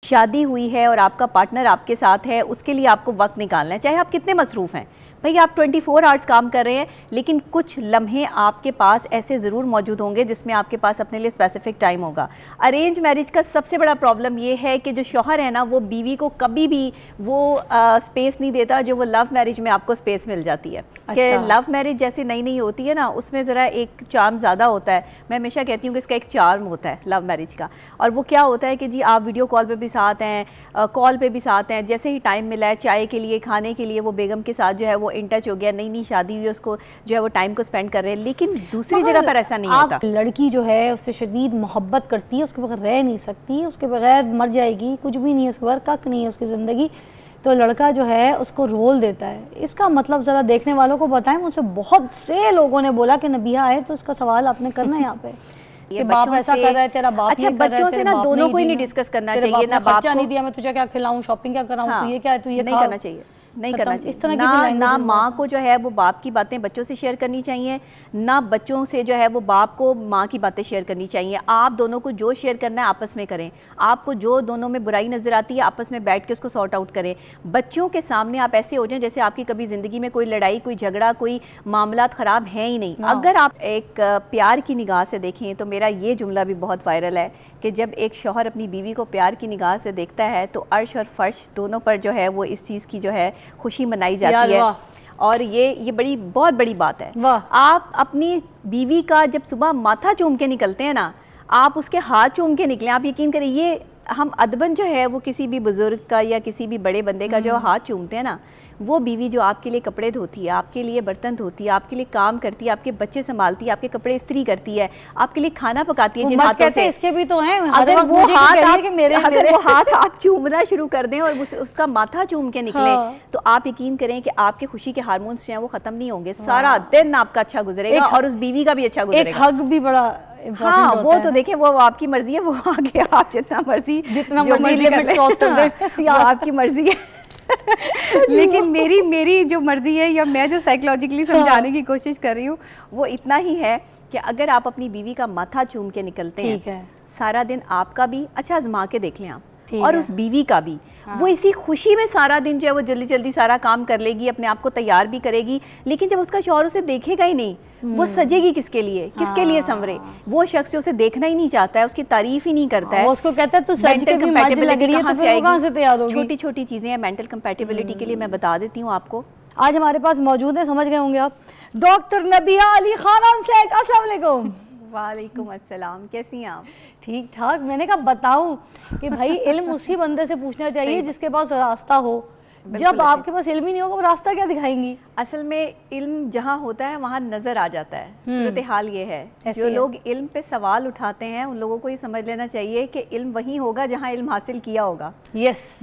शादी हुई है और आपका पार्टनर आपके साथ है, उसके लिए आपको वक्त निकालना है, चाहे आप कितने मसरूफ़ हैं। भाई आप 24 आवर्स काम कर रहे हैं, लेकिन कुछ लम्हे आपके पास ऐसे ज़रूर मौजूद होंगे जिसमें आपके पास अपने लिए स्पेसिफिक टाइम होगा। अरेंज मैरिज का सबसे बड़ा प्रॉब्लम ये है कि जो शौहर है ना, वो बीवी को कभी भी वो स्पेस नहीं देता जो वो लव मैरिज में आपको स्पेस मिल जाती है। कि लव मैरिज जैसे नई नई होती है ना, उसमें ज़रा एक चार्म ज़्यादा होता है। मैं हमेशा कहती हूँ कि इसका एक चार्म होता है लव मैरिज का, और वो क्या होता है कि जी आप वीडियो कॉल पे भी साथ हैं, कॉल पे भी साथ हैं, जैसे ही टाइम मिला है चाय के लिए, खाने के लिए, वो बेगम के साथ जो है वो इन टच हो गया, नई नई शादी हुई, उसको जो है वो टाइम को स्पेंड कर रहे हैं। लेकिन दूसरी जगह पर ऐसा नहीं होता। लड़की जो है उससे शदीद मोहब्बत करती है, उसके बगैर रह नहीं सकती, उसके बगैर मर जाएगी, कुछ भी नहीं है उसके बगैर, कक नहीं है उसकी ज़िंदगी। तो लड़का जो है उसको रोल देता है। इसका मतलब ज़रा देखने वालों को बताएं। मुझसे बहुत से लोगों ने बोला कि नबिया आए तो इसका सवाल आपने करना है यहाँ पे ये बाप ऐसा कर रहा है, तेरा बाप अच्छा, बच्चों से ना दोनों को ही नहीं डिस्कस करना चाहिए। ना बाप को नहीं दिया, मैं तुझे क्या खिलाऊं, शॉपिंग क्या कराऊं, तू ये क्या है, तू ये नहीं करना चाहिए, नहीं करना चाहिए। ना माँ को जो है वो बाप की बातें बच्चों से शेयर करनी चाहिए, ना बच्चों से जो है वो बाप को माँ की बातें शेयर करनी चाहिए। आप दोनों को जो शेयर करना है आपस में करें। आपको जो दोनों में बुराई नज़र आती है आपस में बैठ के उसको सॉर्ट आउट करें। बच्चों के सामने आप ऐसे हो जाएं जैसे आपकी कभी ज़िंदगी में कोई लड़ाई, कोई झगड़ा, कोई मामला ख़राब है ही नहीं। अगर आप एक प्यार की निगाह से देखें तो मेरा ये जुमला भी बहुत वायरल है कि जब एक शौहर अपनी बीवी को प्यार की निगाह से देखता है तो अर्श और फर्श दोनों पर जो है वो इस चीज़ की जो है खुशी मनाई जाती है। और ये बहुत बड़ी बात है। आप अपनी बीवी का जब सुबह माथा चूम के निकलते हैं ना, आप उसके हाथ चूम के निकलें। आप यकीन करें, ये हम अदबन जो है वो किसी भी बुजुर्ग का या किसी भी बड़े बंदे का जो हाथ चूमते हैं ना, वो बीवी जो आपके लिए कपड़े धोती है, आपके लिए बर्तन धोती है, आपके लिए काम करती है, आपके बच्चे संभालती है, आपके कपड़े इस्त्री करती है, आपके लिए खाना पकाती है जिन हाथों से, इसके भी तो हैं। अगर वो हाथ आप चूमना शुरू कर दें और उसका माथा चूम के निकले, तो आप यकीन करें कि आपके खुशी के हार्मोन्स जो हैं वो खत्म नहीं होंगे। सारा दिन आपका अच्छा गुजरेगा और उस बीवी का भी अच्छा गुजरेगा। एक हग भी बड़ा हाँ, वो तो देखें, वो आपकी मर्जी है, वो आगे आप जितना मर्जी लिमिट क्रॉस कर दें, आपकी मर्जी है। लेकिन मेरी जो मर्जी है या मैं जो साइकोलॉजिकली समझाने की कोशिश कर रही हूँ वो इतना ही है कि अगर आप अपनी बीवी का माथा चूम के निकलते हैं, सारा दिन आपका भी अच्छा आजमा के देख लें आप, और उस बीवी का भी। वो इसी खुशी में सारा दिन जो है वो जल्दी जल्दी सारा काम कर लेगी, अपने आप को तैयार भी करेगी। लेकिन जब उसका शौहर उसे देखेगा ही नहीं, वो सजेगी किसके लिए, किसके लिए संवरे? वो शख्स जो उसे देखना ही नहीं चाहता है, उसकी तारीफ ही नहीं करता है, वो उसको कहता है तू सज के भी मजे लग रही है, तो फिर वो कहां से तैयार होगी? छोटी छोटी चीजें हैं मेंटल कंपैटिबिलिटी के लिए। मैं बता देती हूँ आपको, आज हमारे पास मौजूद है, समझ गए होंगे आप, डॉक्टर नबिया अली खान सेठ। अस्सलाम वालेकुम। वालेकुम अस्सलाम, कैसी हैं आप? ठीक ठाक। मैंने कहा बताऊं कि भाई इल्म उसी बंदे से पूछना चाहिए जिसके पास रास्ता हो। जब आपके पास इल्म ही नहीं होगा, वो रास्ता क्या दिखाएंगी? असल में इल्म जहाँ होता है वहाँ नज़र आ जाता है। सूरत हाल ये है, जो लोग इल्म पे सवाल उठाते हैं उन लोगों को ये समझ लेना चाहिए कि इल्म वहीं होगा जहाँ इल्म हासिल किया होगा।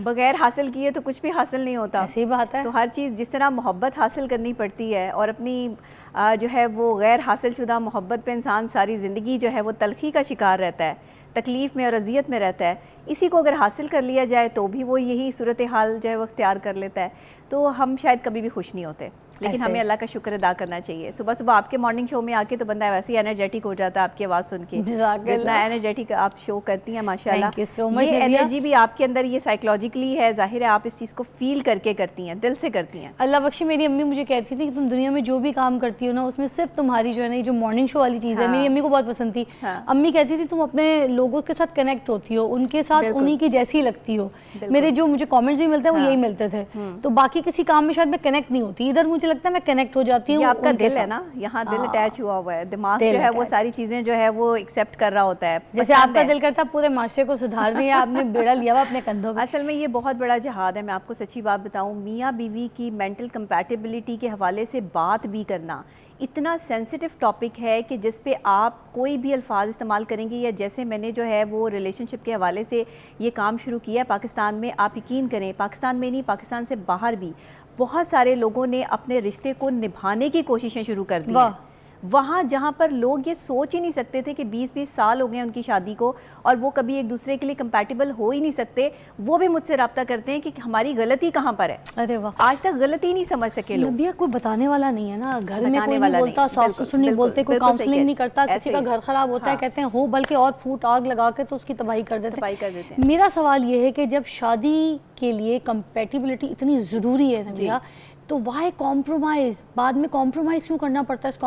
बगैर हासिल किए तो कुछ भी हासिल नहीं होता। ऐसी बात है। तो हर चीज़, जिस तरह मोहब्बत हासिल करनी पड़ती है और अपनी जो है वो गैर हासिल शुदा मोहब्बत पे इंसान सारी ज़िंदगी जो है वो तलखी का शिकार रहता है, तकलीफ़ में और अजियत में रहता है। इसी को अगर हासिल कर लिया जाए तो भी वो यही सूरत हाल जो है वो इख्तियार कर लेता है, तो हम शायद कभी भी खुश नहीं होते। लेकिन हमें अल्लाह का शुक्र अदा करना चाहिए। सुबह सुबह आपके मॉर्निंग शो में आके तो बंदा वैसे ही एनर्जेटिक हो जाता है आपकी आवाज़ सुन के, जितना एनर्जेटिक आप शो करती हैं माशाल्लाह। ये एनर्जी भी आपके अंदर, ये साइकोलॉजिकली है, जाहिर है आप इस चीज़ को फील करके करती हैं, दिल से करती हैं। अल्लाह बख्शे, मेरी अम्मी मुझे कहती थी कि तुम दुनिया में जो भी काम करती हो ना, उसमें सिर्फ तुम्हारी जो है ना, जो मॉर्निंग शो वाली चीज़ है, मेरी अम्मी को बहुत पसंद थी। अम्मी कहती थी तुम अपने लोगों के साथ कनेक्ट होती हो, उनके साथ उन्हीं की जैसी लगती हो। मेरे जो मुझे कॉमेंट्स भी मिलते हैं वो यही मिलते थे। तो बाकी किसी काम में शायद मैं कनेक्ट नहीं होती, इधर मुझे लगता है मैं कनेक्ट हो जाती हूँ। आपका दिल है ना, यहाँ दिल अटैच हुआ हुआ है, दिमाग जो है वो सारी चीजें जो है वो एक्सेप्ट कर रहा होता है। जैसे आपका दिल करता है पूरे माशरे को सुधार दिया, आपने बेड़ा लिया हुआ अपने कंधों पे। असल में ये बहुत बड़ा जहाद है। मैं आपको सच्ची बात बताऊं, मियाँ बीवी की मेंटल कंपैटिबिलिटी के हवाले से बात भी करना इतना सेंसिटिव टॉपिक है कि जिस पे आप कोई भी अल्फाज इस्तेमाल करेंगे, या जैसे मैंने जो है वो रिलेशनशिप के हवाले से ये काम शुरू किया है पाकिस्तान में, आप यकीन करें पाकिस्तान में नहीं, पाकिस्तान से बाहर भी बहुत सारे लोगों ने अपने रिश्ते को निभाने की कोशिशें शुरू कर दी हैं। वहाँ जहाँ पर लोग ये सोच ही नहीं सकते थे कि 20-20 साल हो गए उनकी शादी को और वो कभी एक दूसरे के लिए कंपैटिबल हो ही नहीं सकते, वो भी मुझसे रब्ता करते हैं कि हमारी गलती कहाँ पर है। अरे वाह, आज तक गलती नहीं समझ सके लोग। नबिया कोई बताने वाला नहीं है ना, घर में कोई नहीं बोलता, सास ससुर नहीं बोलते, कोई काउंसलिंग नहीं करता, किसी का घर खराब होता है कहते हैं हो, बल्कि और फूट आग लगा के तो उसकी तबाही कर देते हैं। मेरा सवाल ये है कि जब शादी के लिए कंपैटिबिलिटी इतनी ज़रूरी है नबिया, तो वाई कॉम्प्रोमाइज़, बाद में कॉम्प्रोमाइज़ क्यों करना पड़ता है इस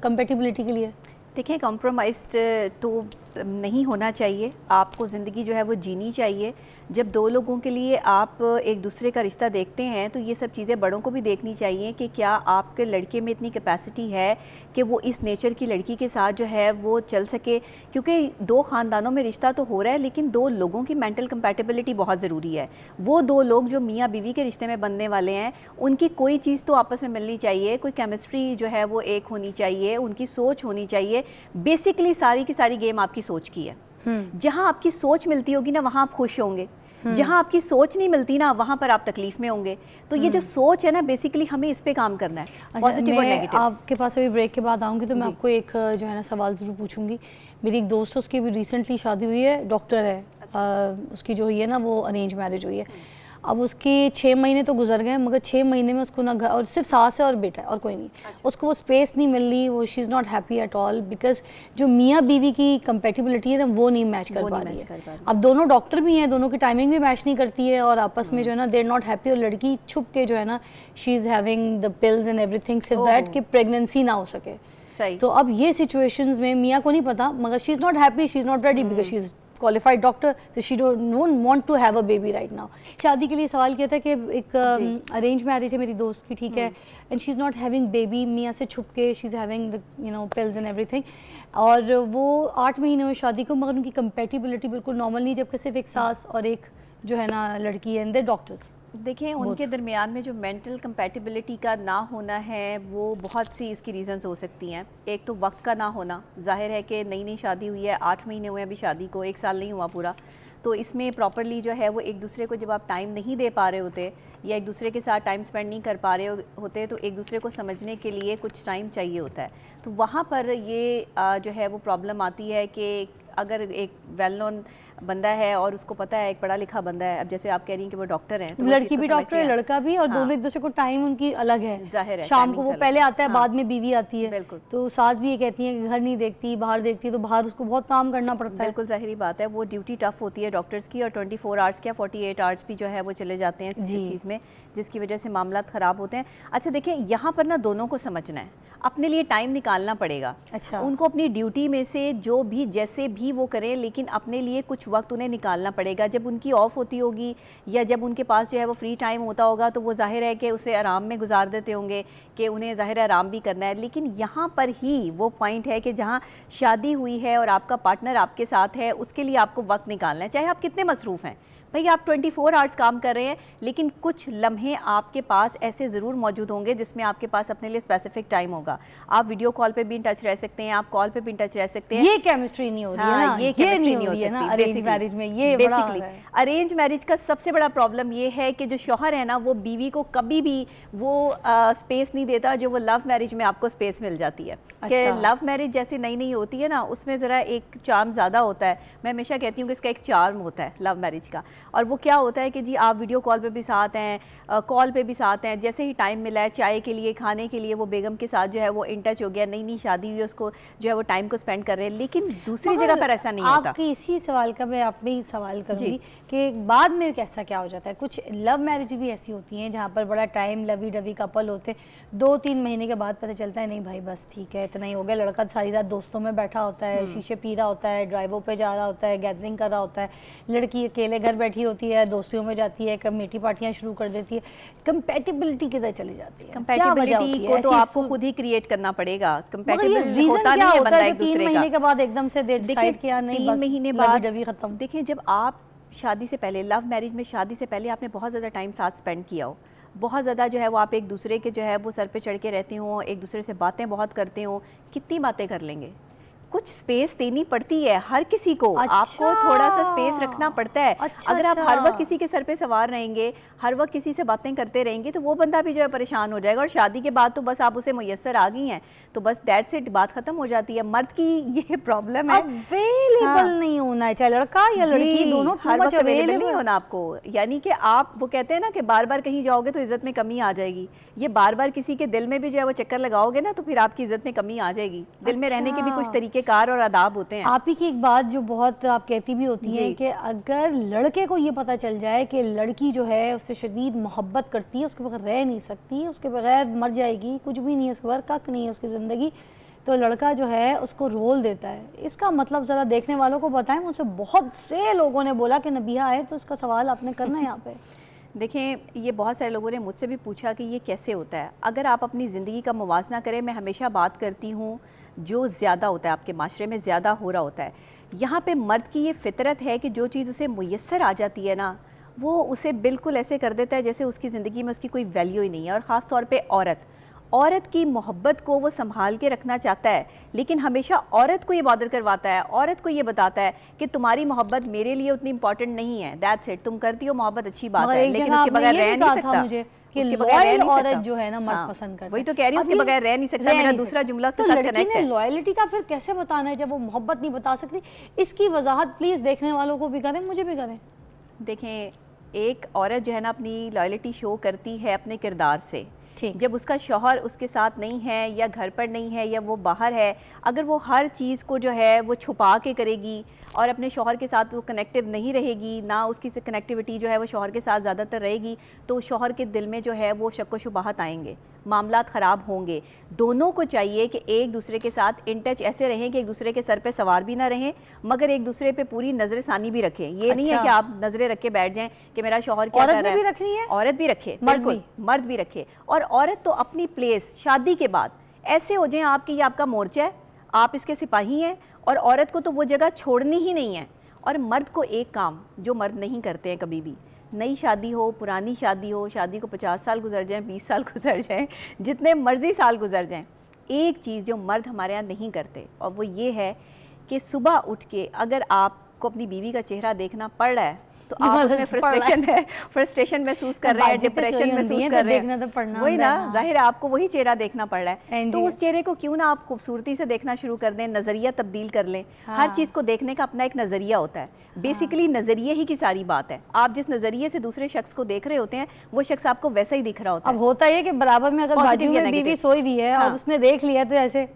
कंपैटिबिलिटी के लिए? देखिए, कॉम्प्रोमाइज़ तो नहीं होना चाहिए, आपको ज़िंदगी जो है वो जीनी चाहिए। जब दो लोगों के लिए आप एक दूसरे का रिश्ता देखते हैं तो ये सब चीज़ें बड़ों को भी देखनी चाहिए कि क्या आपके लड़के में इतनी कैपेसिटी है कि वो इस नेचर की लड़की के साथ जो है वो चल सके, क्योंकि दो ख़ानदानों में रिश्ता तो हो रहा है लेकिन दो लोगों की मेंटल कंपैटिबिलिटी बहुत ज़रूरी है। वो दो लोग जो मियाँ बीवी के रिश्ते में बनने वाले हैं उनकी कोई चीज़ तो आपस में मिलनी चाहिए, कोई केमिस्ट्री जो है वो एक होनी चाहिए, उनकी सोच होनी चाहिए। बेसिकली सारी की सारी गेम आपकी सोच की है। जहां आपकी सोच मिलती होगी ना वहां आप खुश होंगे, जहां आपकी सोच नहीं मिलती ना वहां पर आप तकलीफ में होंगे। तो ये जो सोच है ना, बेसिकली हमें इस पे काम करना है, पॉजिटिव और नेगेटिव। आपके पास अभी ब्रेक के बाद आऊँगी तो मैं आपको एक जो है ना सवाल ज़रूर पूछूंगी। मेरी एक दोस्त है, उसकी भी रिसेंटली शादी हुई है, डॉक्टर है। उसकी जो हुई है ना वो अरेंज मैरिज हुई है। अब उसके 6 महीने तो गुजर गए, मगर 6 महीने में उसको ना घर, और सिर्फ सास है और बेटा है और कोई नहीं। उसको वो स्पेस नहीं मिल रही, वो she is not happy at all, because जो मियाँ बीवी की कंपेटिबिलिटी है ना वो नहीं मैच कर पा रही है। अब दोनों डॉक्टर भी हैं, दोनों की टाइमिंग भी मैच नहीं करती है और आपस में जो है ना दे आर नॉट हैप्पी। और लड़की छुप के जो है ना she is having the pills and everything so that कि प्रेगनेंसी ना हो सके। सही। तो अब ये सिचुएशंस में मियाँ को नहीं पता, मगर she is not happy, she is not ready because she is qualified doctor, so she don't want to have a baby right now। शादी के लिए सवाल किया था कि एक अरेंज मैरिज है मेरी दोस्त की, ठीक है, and she is not having baby, मियाँ से छुप के she is having the pills and everything. और वो 8 महीने हुए शादी को, मगर उनकी कंपेटिबिलिटी बिल्कुल नॉर्मल नहीं, जबकि सिर्फ एक सास और एक जो है ना लड़की है, एंड दे डॉक्टर्स। देखिए, उनके दरमियान में जो मेंटल कंपैटिबिलिटी का ना होना है वो बहुत सी इसकी रीज़न्स हो सकती हैं। एक तो वक्त का ना होना, जाहिर है कि नई नई शादी हुई है, 8 महीने हुए अभी शादी को, 1 साल नहीं हुआ पूरा, तो इसमें प्रॉपरली जो है वो एक दूसरे को जब आप टाइम नहीं दे पा रहे होते या एक दूसरे के साथ टाइम स्पेंड नहीं कर पा रहे होते तो एक दूसरे को समझने के लिए कुछ टाइम चाहिए होता है। तो वहाँ पर ये जो है वो प्रॉब्लम आती है कि अगर एक वेल नोन बंदा है और उसको पता है, एक पढ़ा लिखा बंदा है, अब जैसे आप कह रही हैं कि वो डॉक्टर हैं, तो लड़की भी डॉक्टर है, लड़का भी, और दोनों एक दूसरे को टाइम उनकी अलग है, जाहिर है। शाम को वो पहले आता है, बाद में बीवी आती है, बिल्कुल। तो सास भी ये कहती है कि घर नहीं देखती, बाहर देखती है, तो बाहर उसको बहुत काम करना पड़ता है। बिल्कुल जाहिर बात है, वो ड्यूटी टफ होती है डॉक्टर्स की, और 24 आवर्स क्या 48 आवर्स भी जो है वो चले जाते हैं इस चीज़ में, जिसकी वजह से मामला ख़राब होते हैं। अच्छा देखिए, यहाँ पर ना दोनों को समझना है, अपने लिए टाइम निकालना पड़ेगा। अच्छा, उनको अपनी ड्यूटी में से जो भी जैसे भी वो करें, लेकिन अपने लिए कुछ वक्त उन्हें निकालना पड़ेगा। जब उनकी ऑफ होती होगी या जब उनके पास जो है वो फ्री टाइम होता होगा तो वो जाहिर है कि उसे आराम में गुजार देते होंगे कि उन्हें जाहिर है आराम भी करना है। लेकिन यहाँ पर ही वो पॉइंट है कि जहाँ शादी हुई है और आपका पार्टनर आपके साथ है, उसके लिए आपको वक्त निकालना है, चाहे आप कितने मसरूफ़ हैं। भाई आप 24 आवर्स काम कर रहे हैं, लेकिन कुछ लम्हे आपके पास ऐसे ज़रूर मौजूद होंगे जिसमें आपके पास अपने लिए स्पेसिफिक टाइम होगा। आप वीडियो कॉल पे भी इन टच रह सकते हैं, आप कॉल पे भी इन टच रह सकते हैं। ये केमिस्ट्री नहीं हो रही है ना, ये केमिस्ट्री नहीं हो सकती अरेंज मैरिज में। ये बेसिकली अरेंज मैरिज का सबसे बड़ा प्रॉब्लम ये है कि जो शौहर है ना वो बीवी को कभी भी वो स्पेस नहीं देता जो वो लव मैरिज में आपको स्पेस मिल जाती है। कि लव मैरिज जैसे नई नई होती है ना, उसमें ज़रा एक चार्म ज़्यादा होता है। मैं हमेशा कहती हूँ कि इसका एक चार्म होता है लव मैरिज का, और वो क्या होता है कि जी आप वीडियो कॉल पे भी साथ हैं, कॉल पे भी साथ हैं, जैसे ही टाइम मिला है चाय के लिए, खाने के लिए, वो बेगम के साथ जो है वो इन टच हो गया, नई नई शादी हुई है, उसको जो है वो टाइम को स्पेंड कर रहे हैं। लेकिन दूसरी जगह पर ऐसा नहीं होता। आपकी इसी सवाल का मैं आप में ही सवाल करूँगी कि बाद में कैसा क्या हो जाता है। कुछ लव मैरिज भी ऐसी होती हैं जहाँ पर बड़ा टाइम लवी डवी कपल होते, 2-3 महीने के बाद पता चलता है नहीं भाई बस ठीक है इतना ही हो गया। लड़का सारी रात दोस्तों में बैठा होता है, शीशे पी रहा होता है, ड्राइवों पे जा रहा होता है, गैदरिंग कर रहा होता है, लड़की अकेले घर बैठी होती है, दोस्तों में जाती है, कमेटी पार्टियां शुरू कर देती है। कंपैटिबिलिटी किधर चली जाती है? कंपैटिबिलिटी को तो आपको खुद ही क्रिएट करना पड़ेगा। कंपैटिबल होता नहीं है बंदा एक दूसरे का। 3 महीने के बाद एकदम से डिसाइड किया नहीं, 3 महीने बाद डबी खत्म। देखिए, जब आप शादी से पहले, लव मैरिज में शादी से पहले आपने बहुत ज़्यादा टाइम साथ स्पेंड किया हो, बहुत ज़्यादा जो है वो आप एक दूसरे के जो है वो सर पे चढ़ के रहते हो, एक दूसरे से बातें बहुत करते हो, कितनी बातें कर लेंगे? कुछ स्पेस देनी पड़ती है हर किसी को। आपको थोड़ा सा स्पेस रखना पड़ता है। अगर आप हर वक्त किसी के सर पे सवार रहेंगे, हर वक्त किसी से बातें करते रहेंगे, तो वो बंदा भी जो है परेशान हो जाएगा। और शादी के बाद तो बस आप उसे मुयस्सर आ गई हैं तो बस दैट्स इट, बात खत्म हो जाती है। मर्द की ये प्रॉब्लम है, अवेलेबल नहीं होना है, चाहे लड़का या लड़की, दोनों हर वक्त अवेलेबल नहीं होना आपको। यानी कि आप, वो कहते हैं ना कि बार बार कहीं जाओगे तो इज्जत में कमी आ जाएगी। ये बार बार किसी के दिल में भी जो है वो चक्कर लगाओगे ना, तो फिर आपकी इज्जत में कमी आ जाएगी। दिल में रहने के भी कुछ तरीकेकार और आदाब होते हैं। आप ही की एक बात जो बहुत आप कहती भी होती है कि अगर लड़के को ये पता चल जाए कि लड़की जो है उससे शदीद मोहब्बत करती है, उसके बगैर रह नहीं सकती, उसके बगैर मर जाएगी, कुछ भी नहीं है उसके बगैर, कक नहीं है उसकी ज़िंदगी, तो लड़का जो है उसको रोल देता है। इसका मतलब ज़रा देखने वालों को बताएं। मुझसे बहुत से लोगों ने बोला कि नबिया आए तो इसका सवाल आपने करना है यहाँ पे। देखें, ये बहुत सारे लोगों ने मुझसे भी पूछा कि ये कैसे होता है। अगर आप अपनी ज़िंदगी का मुवाजना करें, मैं हमेशा बात करती हूँ जो ज़्यादा होता है आपके माशरे में ज़्यादा हो रहा होता है, यहाँ पे मर्द की ये फितरत है कि जो चीज़ उसे मुयस्सर आ जाती है ना, वो उसे बिल्कुल ऐसे कर देता है जैसे उसकी ज़िंदगी में उसकी कोई वैल्यू ही नहीं है। और ख़ास तौर पे औरत की मोहब्बत को वो संभाल के रखना चाहता है, लेकिन हमेशा औरत को ये बॉदर करवाता है, औरत को ये बताता है कि तुम्हारी मोहब्बत मेरे लिए उतनी इंपॉर्टेंट नहीं है, दैट्स इट, तुम करती हो मोहब्बत अच्छी बात है, लेकिन उसके बगैर रह नहीं सकता। उसके बगैर रह नहीं सकता। जो है ना मर्द पसंद करता है, वही तो कह रही हूँ, उसके बगैर रह नहीं सकता। मेरा दूसरा जुमला उसके साथ कनेक्ट है। लॉयल्टी का फिर कैसे बताना है जब वो मोहब्बत नहीं बता सकती? इसकी वजाहत प्लीज देखने वालों को भी करें, मुझे भी करें। देखें, एक औरत जो है ना अपनी लॉयल्टी शो करती है अपने किरदार से। जब उसका शौहर उसके साथ नहीं है या घर पर नहीं है या वो बाहर है, अगर वो हर चीज़ को जो है वो छुपा के करेगी और अपने शौहर के साथ वो कनेक्टिव नहीं रहेगी, ना उसकी से कनेक्टिविटी जो है वो शौहर के साथ ज़्यादातर रहेगी, तो शौहर के दिल में जो है वो शक व शुबहात आएंगे, मामलात ख़राब होंगे। दोनों को चाहिए कि एक दूसरे के साथ इन टच ऐसे रहें कि एक दूसरे के सर पे सवार भी ना रहें, मगर एक दूसरे पे पूरी नज़र सानी भी रखें। ये नहीं है कि आप नज़रें रख के बैठ जाएं कि मेरा शौहर क्या कर रहा है। रखनी है, औरत भी रखे, बिल्कुल मर्द भी रखे। और औरत तो अपनी प्लेस शादी के बाद ऐसे हो जाए आपकी, ये आपका मोर्चा है, आप इसके सिपाही हैं, और औरत को तो वो जगह छोड़नी ही नहीं है। और मर्द को एक काम जो मर्द नहीं करते हैं कभी भी, नई शादी हो, पुरानी शादी हो, शादी को 50 साल गुजर जाएं, 20 साल गुजर जाएं, जितने मर्जी साल गुजर जाएं, एक चीज़ जो मर्द हमारे यहाँ नहीं करते, और वो ये है कि सुबह उठ के अगर आपको अपनी बीवी का चेहरा देखना पड़ रहा है तो आप उसमें फ्रस्ट्रेशन महसूस कर रहे हैं, डिप्रेशन महसूस कर रहे हैं, वही ना, जाहिर है आपको वही चेहरा देखना पड़ रहा है। तो उस चेहरे को क्यों ना आप खूबसूरती से देखना शुरू कर दें, नज़रिया तब्दील कर लें। हर चीज़ को देखने का अपना एक नज़रिया होता है। बेसिकली नज़रिए ही की सारी बात है। आप जिस नज़रिए से दूसरे शख्स को देख रहे होते हैं, वो शख्स आपको वैसा ही दिख रहा होता है। अब होता है कि बराबर में अगर बाजू में बीवी सोई हुई है और उसने देख लिया तो ऐसे,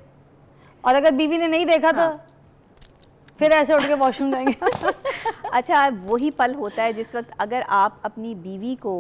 और अगर बीवी ने नहीं देखा तो फिर ऐसे उठ के वॉशरूम जाएंगे। अच्छा, वही पल होता है जिस वक्त अगर आप अपनी बीवी को